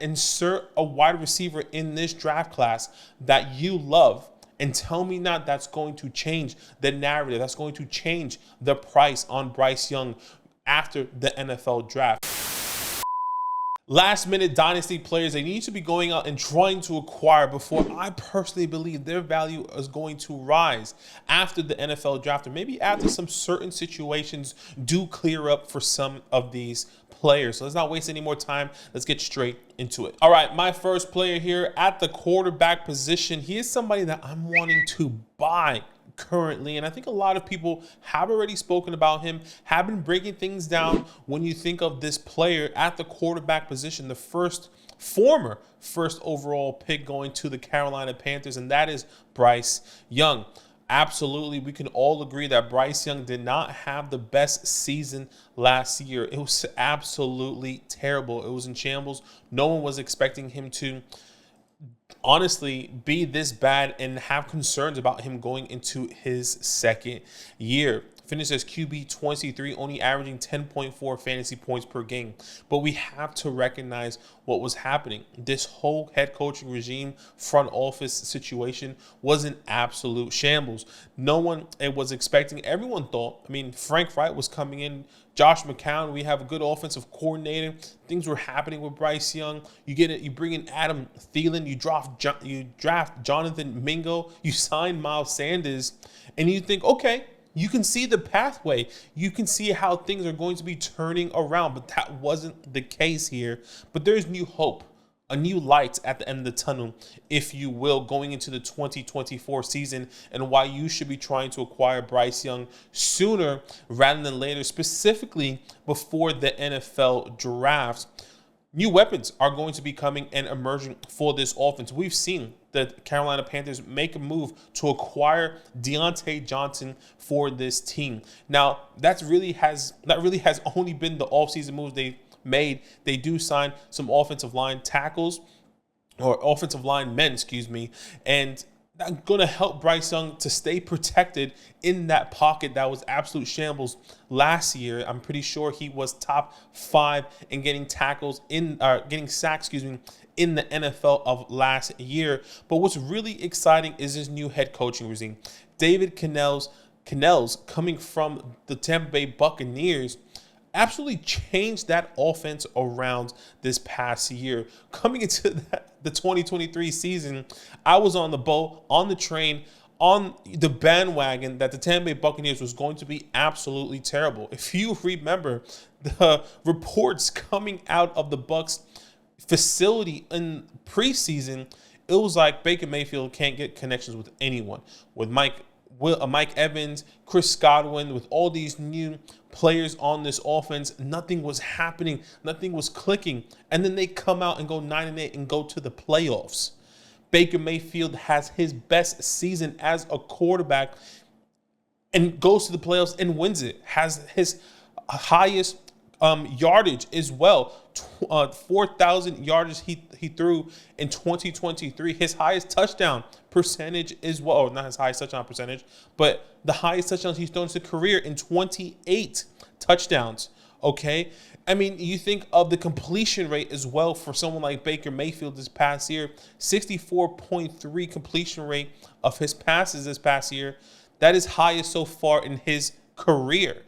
insert a wide receiver in this draft class that you love, and tell me not that's going to change the narrative, that's going to change the price on Bryce Young after the NFL draft. Last minute dynasty players, they need to be going out and trying to acquire before I personally believe their value is going to rise after the NFL draft, or maybe after some certain situations do clear up for some of these players. So let's not waste any more time. Let's get straight into it. All right, my first player here at the quarterback position, he is somebody that I'm wanting to buy currently, and I think a lot of people have already spoken about him, have been breaking things down when you think of this player at the quarterback position, the former first overall pick going to the Carolina Panthers, and that is Bryce Young. Absolutely, we can all agree that Bryce Young did not have the best season last year. It was absolutely terrible. It was in shambles. No one was expecting him to honestly be this bad and have concerns about him going into his second year. Finished as QB 23, only averaging 10.4 fantasy points per game. But we have to recognize what was happening. This whole head coaching regime, front office situation was an absolute shambles. No one was expecting. Everyone thought, Frank Wright was coming in, Josh McCown, we have a good offensive coordinator. Things were happening with Bryce Young. You bring in Adam Thielen, you draft Jonathan Mingo, you sign Miles Sanders, and you think, okay, you can see the pathway. You can see how things are going to be turning around, but that wasn't the case here. But there's new hope, a new light at the end of the tunnel, if you will, going into the 2024 season, and why you should be trying to acquire Bryce Young sooner rather than later, specifically before the NFL draft. New weapons are going to be coming and emerging for this offense. We've seen the Carolina Panthers make a move to acquire Deontay Johnson for this team. Now, that really has only been the offseason moves they made. They do sign some offensive line tackles, or offensive line men, and that's going to help Bryce Young to stay protected in that pocket that was absolute shambles last year. I'm pretty sure he was top 5 in getting sacks, in the NFL of last year. But what's really exciting is this new head coaching regime. David Cannell's coming from the Tampa Bay Buccaneers absolutely changed that offense around this past year. Coming into the 2023 season, I was on the boat, on the train, on the bandwagon that the Tampa Bay Buccaneers was going to be absolutely terrible. If you remember the reports coming out of the Bucs facility in preseason, it was like Baker Mayfield can't get connections with anyone. With Mike Evans, Chris Godwin, with all these new players on this offense, nothing was happening, nothing was clicking. And then they come out and go 9-8 and go to the playoffs. Baker Mayfield has his best season as a quarterback and goes to the playoffs and wins it. Has his highest yardage as well. 4,000 yards he threw in 2023. His highest touchdown percentage as well. Or not his highest touchdown percentage, but the highest touchdowns he's thrown in his career in 28 touchdowns. Okay? You think of the completion rate as well for someone like Baker Mayfield this past year. 64.3 completion rate of his passes this past year. That is highest so far in his career.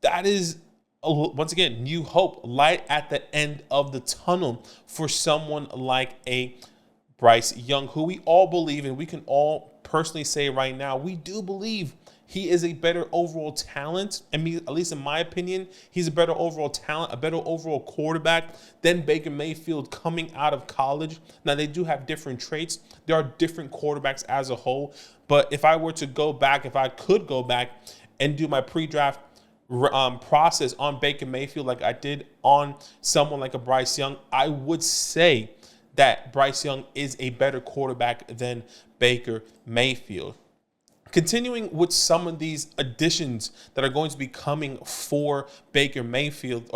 That is, once again, new hope, light at the end of the tunnel for someone like a Bryce Young, who we all believe, and we can all personally say right now, we do believe he is a better overall talent. At least in my opinion, he's a better overall talent, a better overall quarterback than Baker Mayfield coming out of college. Now, they do have different traits. There are different quarterbacks as a whole. But if I could go back and do my pre-draft process on Baker Mayfield like I did on someone like a Bryce Young, I would say that Bryce Young is a better quarterback than Baker Mayfield. Continuing with some of these additions that are going to be coming for Baker Mayfield,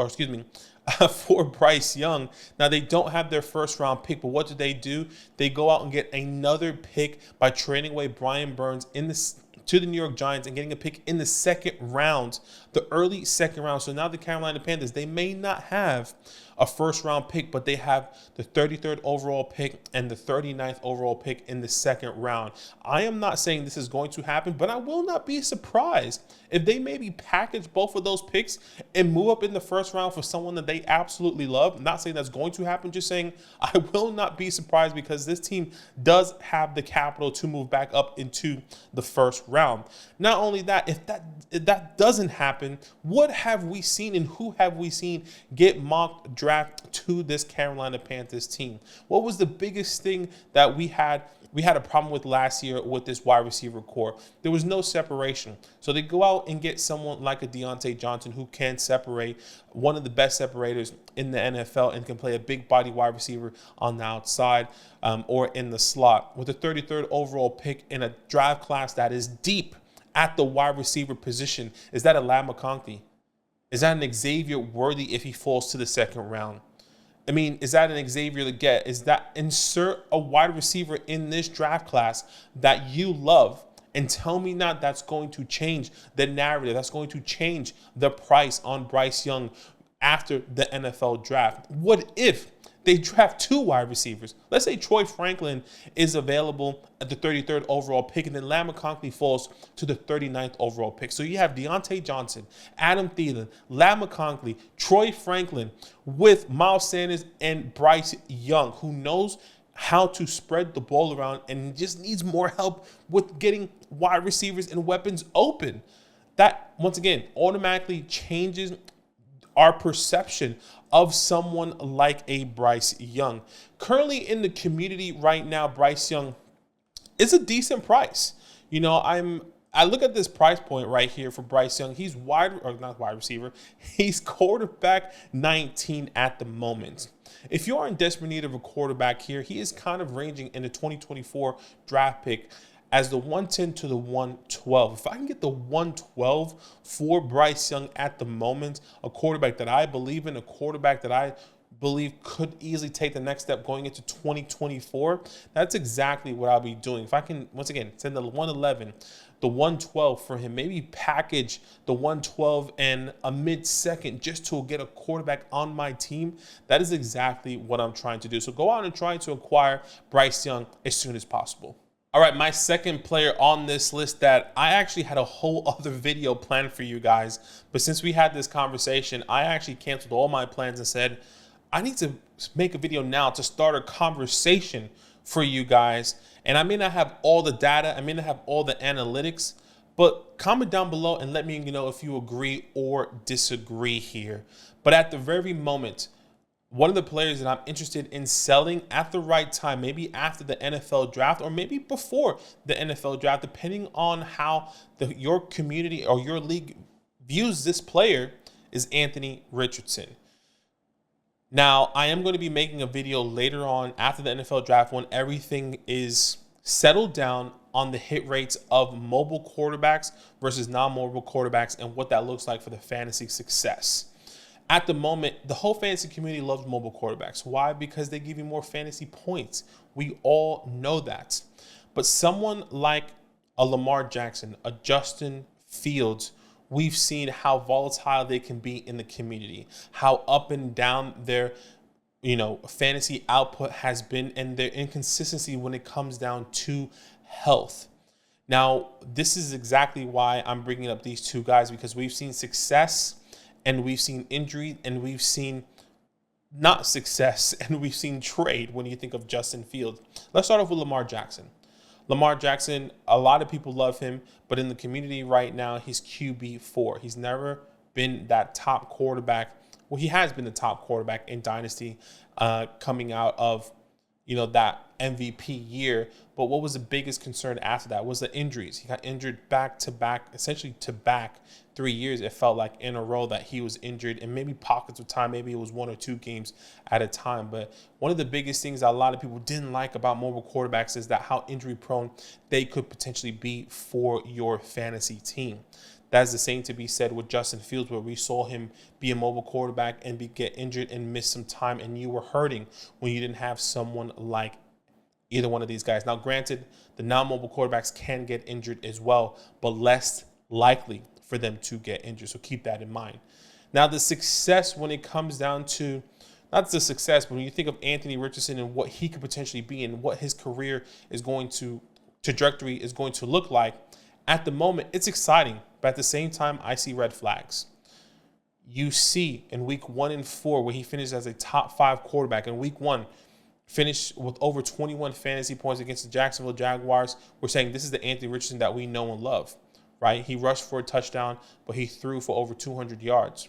for Bryce Young. Now, they don't have their first round pick, but what do? They go out and get another pick by trading away Brian Burns to the New York Giants and getting a pick in the second round, the early second round. So now the Carolina Panthers, they may not have a first round pick, but they have the 33rd overall pick and the 39th overall pick in the second round. I am not saying this is going to happen, but I will not be surprised if they maybe package both of those picks and move up in the first round for someone that they absolutely love. I'm not saying that's going to happen, just saying I will not be surprised because this team does have the capital to move back up into the first round. Not only that, if that doesn't happen, what have we seen and who have we seen get mock draft to this Carolina Panthers team? What was the biggest thing that we had a problem with last year with this wide receiver core? There was no separation. So they go out and get someone like a Diontae Johnson who can separate, one of the best separators in the NFL, and can play a big body wide receiver on the outside or in the slot. With the 33rd overall pick in a draft class that is deep at the wide receiver position, is that a Ladd McConkey? Is that an Xavier Worthy if he falls to the second round? I mean, is that an Xavier to get? Is that insert a wide receiver in this draft class that you love and tell me not that's going to change the narrative, that's going to change the price on Bryce Young after the NFL draft? What if they draft two wide receivers? Let's say Troy Franklin is available at the 33rd overall pick, and then Ladd McConkey falls to the 39th overall pick. So you have Diontae Johnson, Adam Thielen, Ladd McConkey, Troy Franklin with Miles Sanders and Bryce Young, who knows how to spread the ball around and just needs more help with getting wide receivers and weapons open. That, once again, automatically changes our perception of someone like a Bryce Young. Currently in the community right now, Bryce Young is a decent price. You know, I look at this price point right here for Bryce Young. He's not wide receiver. He's quarterback 19 at the moment. If you are in desperate need of a quarterback here, he is kind of ranging in the 2024 draft pick as the 110 to the 112. If I can get the 112 for Bryce Young at the moment, a quarterback that I believe in, a quarterback that I believe could easily take the next step going into 2024, that's exactly what I'll be doing. If I can, once again, send the 111, the 112 for him, maybe package the 112 and a mid-second just to get a quarterback on my team, that is exactly what I'm trying to do. So go out and try to acquire Bryce Young as soon as possible. All right, my second player on this list that I actually had a whole other video planned for you guys, but since we had this conversation, I actually canceled all my plans and said, I need to make a video now to start a conversation for you guys. And I may not have all the data, I may not have all the analytics, but comment down below and let me know if you agree or disagree here. But at the very moment, one of the players that I'm interested in selling at the right time, maybe after the NFL draft or maybe before the NFL draft, depending on how your community or your league views this player, is Anthony Richardson. Now, I am going to be making a video later on after the NFL draft when everything is settled down on the hit rates of mobile quarterbacks versus non-mobile quarterbacks and what that looks like for the fantasy success. At the moment, the whole fantasy community loves mobile quarterbacks. Why? Because they give you more fantasy points. We all know that. But someone like a Lamar Jackson, a Justin Fields, we've seen how volatile they can be in the community, how up and down their fantasy output has been, and their inconsistency when it comes down to health. Now, this is exactly why I'm bringing up these two guys, because we've seen success and we've seen injury and we've seen not success and we've seen trade when you think of Justin Fields. Let's start off with Lamar Jackson. Lamar Jackson, a lot of people love him, but in the community right now, he's QB4. He's never been that top quarterback. Well, he has been the top quarterback in Dynasty coming out of that MVP year. But what was the biggest concern after that was the injuries. He got injured back-to-back, essentially to back 3 years. It felt like in a row that he was injured, and maybe pockets of time, maybe it was 1 or 2 games at a time. But one of the biggest things that a lot of people didn't like about mobile quarterbacks is that how injury prone they could potentially be for your fantasy team. That's the same to be said with Justin Fields, where we saw him be a mobile quarterback and get injured and miss some time, and you were hurting when you didn't have someone like either one of these guys. Now, granted, the non-mobile quarterbacks can get injured as well, but less likely for them to get injured. So keep that in mind. Now, the success when it comes down to not the success, but when you think of Anthony Richardson and what he could potentially be and what his career is going to trajectory is going to look like, at the moment, it's exciting. But at the same time, I see red flags. You see in week 1 and 4 where he finished as a top 5 quarterback. In week 1, finished with over 21 fantasy points against the Jacksonville Jaguars. We're saying this is the Anthony Richardson that we know and love, right? He rushed for a touchdown, but he threw for over 200 yards.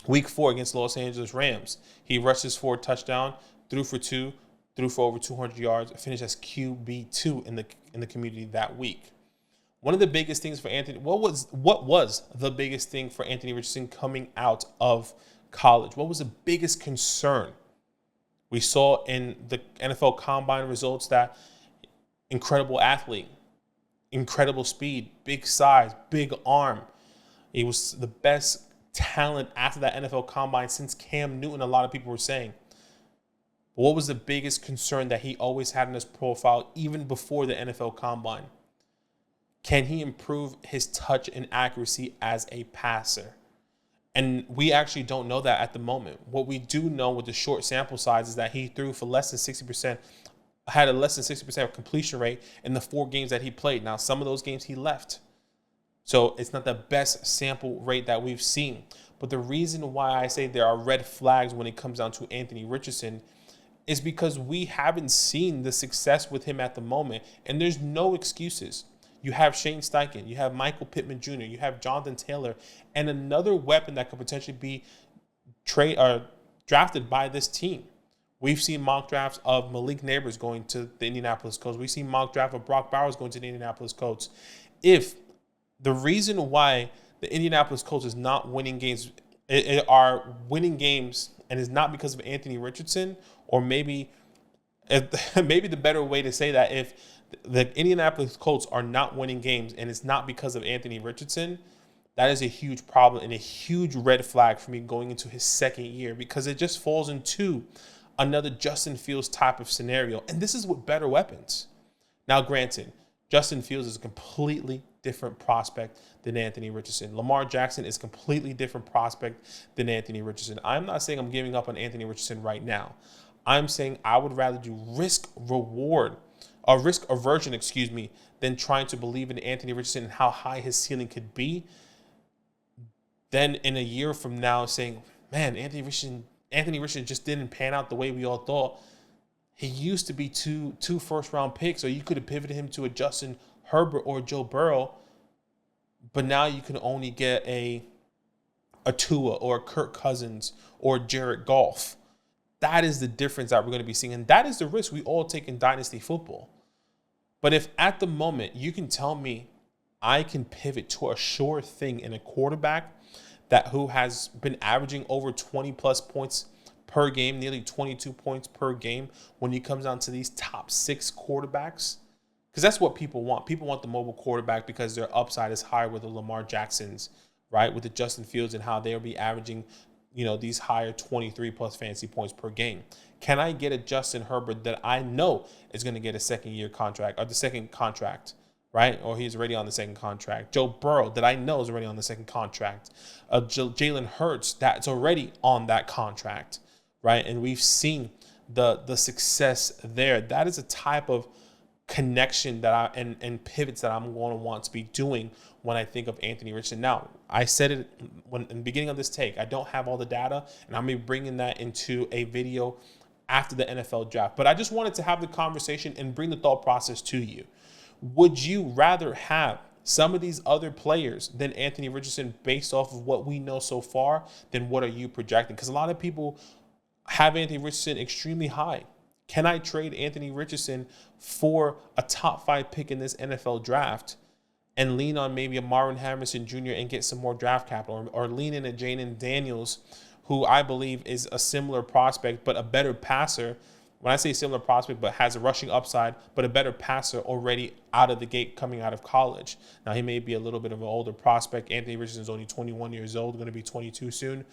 Week 4 against the Los Angeles Rams, he rushes for a touchdown, threw for 2, threw for over 200 yards, finished as QB2 in the community that week. One of the biggest things for Anthony, what was the biggest thing for Anthony Richardson coming out of college? What was the biggest concern? We saw in the NFL Combine results that incredible athlete, incredible speed, big size, big arm. He was the best talent after that NFL Combine since Cam Newton, a lot of people were saying. But what was the biggest concern that he always had in his profile, even before the NFL Combine? Can he improve his touch and accuracy as a passer? And we actually don't know that at the moment. What we do know with the short sample size is that he threw for less than 60%, had a less than 60% completion rate in the 4 games that he played. Now, some of those games he left. So it's not the best sample rate that we've seen. But the reason why I say there are red flags when it comes down to Anthony Richardson is because we haven't seen the success with him at the moment. And there's no excuses. You have Shane Steichen, you have Michael Pittman Jr., you have Jonathan Taylor, and another weapon that could potentially be drafted by this team. We've seen mock drafts of Malik Neighbors going to the Indianapolis Colts. We've seen mock draft of Brock Bowers going to the Indianapolis Colts. If the reason why the Indianapolis Colts is not winning games, are winning games, and is not because of Anthony Richardson, or maybe the better way to say that, if the Indianapolis Colts are not winning games and it's not because of Anthony Richardson, that is a huge problem and a huge red flag for me going into his second year, because it just falls into another Justin Fields type of scenario. And this is with better weapons. Now, granted, Justin Fields is a completely different prospect than Anthony Richardson. Lamar Jackson is a completely different prospect than Anthony Richardson. I'm not saying I'm giving up on Anthony Richardson right now. I'm saying I would rather do risk aversion, than trying to believe in Anthony Richardson and how high his ceiling could be. Then in a year from now saying, man, Anthony Richardson just didn't pan out the way we all thought. He used to be two first-round picks, or you could have pivoted him to a Justin Herbert or Joe Burrow, but now you can only get a Tua or a Kirk Cousins or Jared Goff. That is the difference that we're going to be seeing, and that is the risk we all take in Dynasty football. But if at the moment you can tell me I can pivot to a sure thing in a quarterback who has been averaging over 20-plus points per game, nearly 22 points per game when he comes down to these top 6 quarterbacks, because that's what people want. People want the mobile quarterback because their upside is higher with the Lamar Jacksons, right, with the Justin Fields, and how they'll be averaging these higher 23-plus fantasy points per game. Can I get a Justin Herbert that I know is going to get a second-year contract, or the second contract, right? Or he's already on the second contract. Joe Burrow that I know is already on the second contract. Jalen Hurts that's already on that contract, right? And we've seen the success there. That is a type of connection that and pivots that I'm going to want to be doing when I think of Anthony Richardson. Now, I said it in the beginning of this take. I don't have all the data, and I'm going to be bringing that into a video after the NFL draft. But I just wanted to have the conversation and bring the thought process to you. Would you rather have some of these other players than Anthony Richardson based off of what we know so far? Then what are you projecting? Because a lot of people have Anthony Richardson extremely high. Can I trade Anthony Richardson for a top 5 pick in this NFL draft and lean on maybe a Marvin Harrison Jr. and get some more draft capital, or lean in a Jaden Daniels, who I believe is a similar prospect but a better passer? When I say similar prospect, but has a rushing upside, but a better passer already out of the gate coming out of college. Now, he may be a little bit of an older prospect. Anthony Richardson is only 21 years old, going to be 22 soon.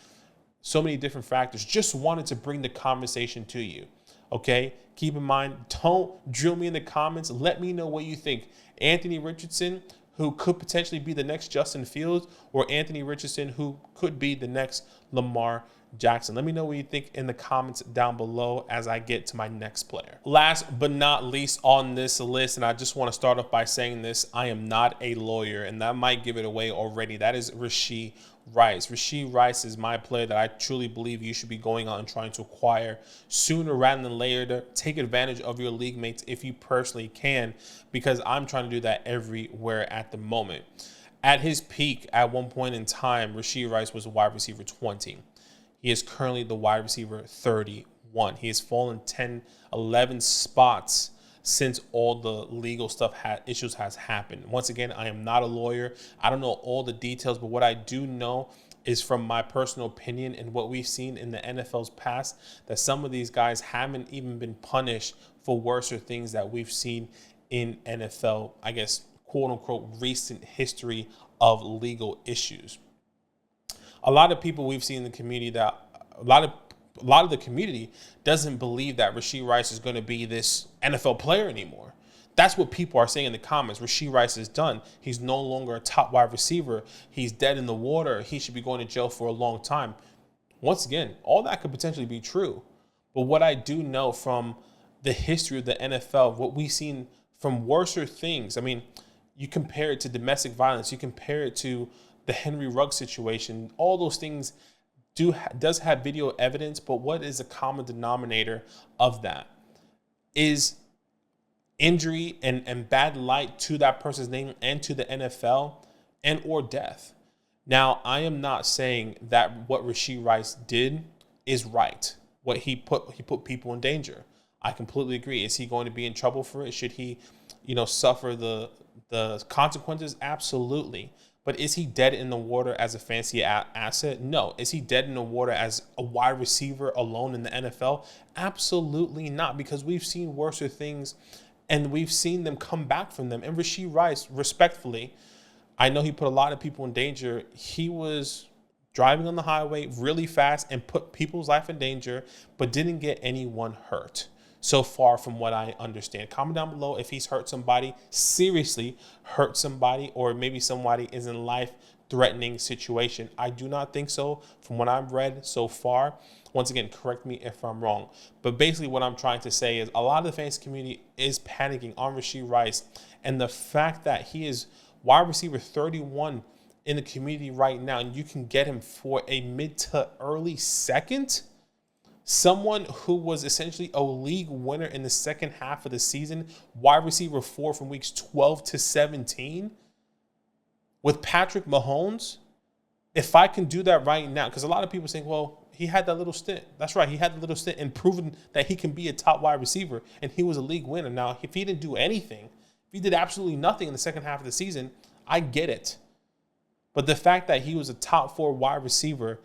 So many different factors. Just wanted to bring the conversation to you. Okay? Keep in mind, don't drill me in the comments. Let me know what you think. Anthony Richardson, who could potentially be the next Justin Fields, or Anthony Richardson, who could be the next Lamar Jackson. Let me know what you think in the comments down below as I get to my next player. Last but not least on this list, and I just want to start off by saying this, I am not a lawyer, and that might give it away already. That is Rashee Rice. Rashee Rice is my player that I truly believe you should be going out and trying to acquire sooner rather than later. Take advantage of your league mates if you personally can, because I'm trying to do that everywhere at the moment. At his peak, at one point in time, Rashee Rice was a wide receiver 20. He is currently the wide receiver 31. He has fallen 10, 11 spots since all the legal issues has happened. Once again, I am not a lawyer. I don't know all the details, but what I do know is from my personal opinion and what we've seen in the NFL's past, that some of these guys haven't even been punished for worse things that we've seen in NFL, I guess, quote unquote, recent history of legal issues. A lot of people we've seen in the community that a lot of the community doesn't believe that Rashee Rice is going to be this NFL player anymore. That's what people are saying in the comments. Rashee Rice is done. He's no longer a top wide receiver. He's dead in the water. He should be going to jail for a long time. Once again, all that could potentially be true. But what I do know from the history of the NFL, what we've seen from worser things, I mean, you compare it to domestic violence, you compare it to the Henry Ruggs situation, all those things does have video evidence, but what is the common denominator of that? Is injury and bad light to that person's name and to the NFL and or death. Now, I am not saying that what Rashee Rice did is right. What he put people in danger. I completely agree. Is he going to be in trouble for it? Should he, suffer the consequences? Absolutely. But is he dead in the water as a fantasy asset? No. Is he dead in the water as a wide receiver alone in the NFL? Absolutely not, because we've seen worser things and we've seen them come back from them. And Rashee Rice, respectfully, I know he put a lot of people in danger. He was driving on the highway really fast and put people's life in danger, but didn't get anyone hurt. So far from what I understand. Comment down below if he's hurt somebody, seriously hurt somebody, or maybe somebody is in life-threatening situation. I do not think so from what I've read so far. Once again, correct me if I'm wrong. But basically what I'm trying to say is a lot of the fantasy community is panicking on Rashee Rice. And the fact that he is wide receiver 31 in the community right now, and you can get him for a mid to early second, someone who was essentially a league winner in the second half of the season, wide receiver 4 from weeks 12 to 17, with Patrick Mahomes. If I can do that right now, because a lot of people saying, well, he had that little stint. That's right. He had the little stint and proven that he can be a top wide receiver, and he was a league winner. Now, if he didn't do anything, if he did absolutely nothing in the second half of the season, I get it. But the fact that he was a top 4 wide receiver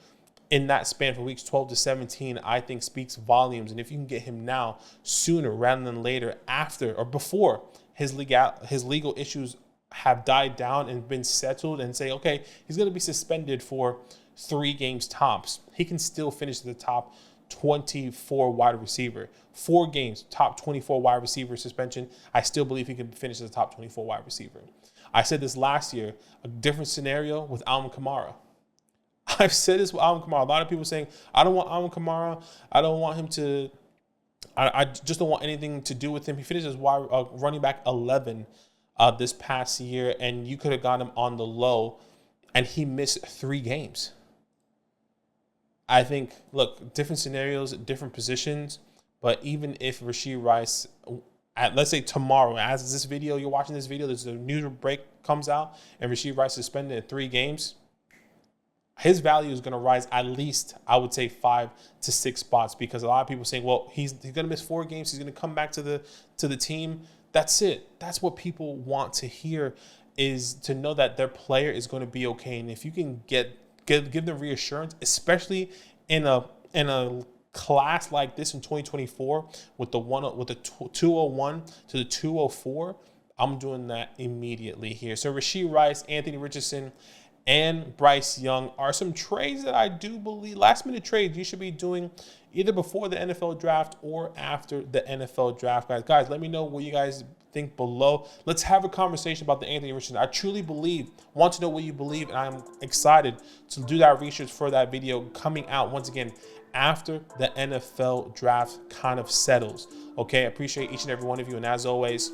in that span from weeks 12 to 17, I think speaks volumes. And if you can get him now, sooner rather than later, after or before his legal issues have died down and been settled, and say, okay, he's going to be suspended for 3 games tops, he can still finish the top 24 wide receiver. 4 games, top 24 wide receiver suspension. I still believe he can finish as a top 24 wide receiver. I said this last year, a different scenario with Alvin Kamara. I've said this with Alvin Kamara. A lot of people saying, I don't want Alvin Kamara. I don't want him to, I just don't want anything to do with him. He finished as running back 11 this past year, and you could have got him on the low, and he missed 3 games. I think, look, different scenarios, different positions, but even if Rashee Rice, let's say tomorrow, as this video, you're watching this video, there's a news break comes out, and Rashee Rice is suspended in 3 games, his value is going to rise at least, I would say, 5 to 6 spots, because a lot of people are saying, well, he's going to miss 4 games. He's going to come back to the team. That's it. That's what people want to hear, is to know that their player is going to be okay. And if you can give them reassurance, especially in a class like this in 2024 with the 201 to the 204, I'm doing that immediately here. So Rashee Rice, Anthony Richardson, and Bryce Young are some trades that I do believe, last minute trades you should be doing either before the NFL draft or after the NFL draft, guys. Guys, let me know what you guys think below. Let's have a conversation about the Anthony Richardson. I truly want to know what you believe, and I'm excited to do that research for that video coming out once again after the NFL draft kind of settles. Okay, I appreciate each and every one of you, and as always,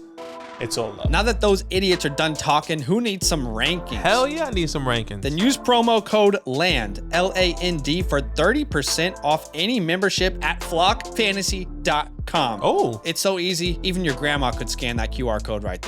it's all love. Now that those idiots are done talking, who needs some rankings? Hell yeah, I need some rankings. Then use promo code LAND, L-A-N-D, for 30% off any membership at flockfantasy.com. Oh. It's so easy, even your grandma could scan that QR code right there.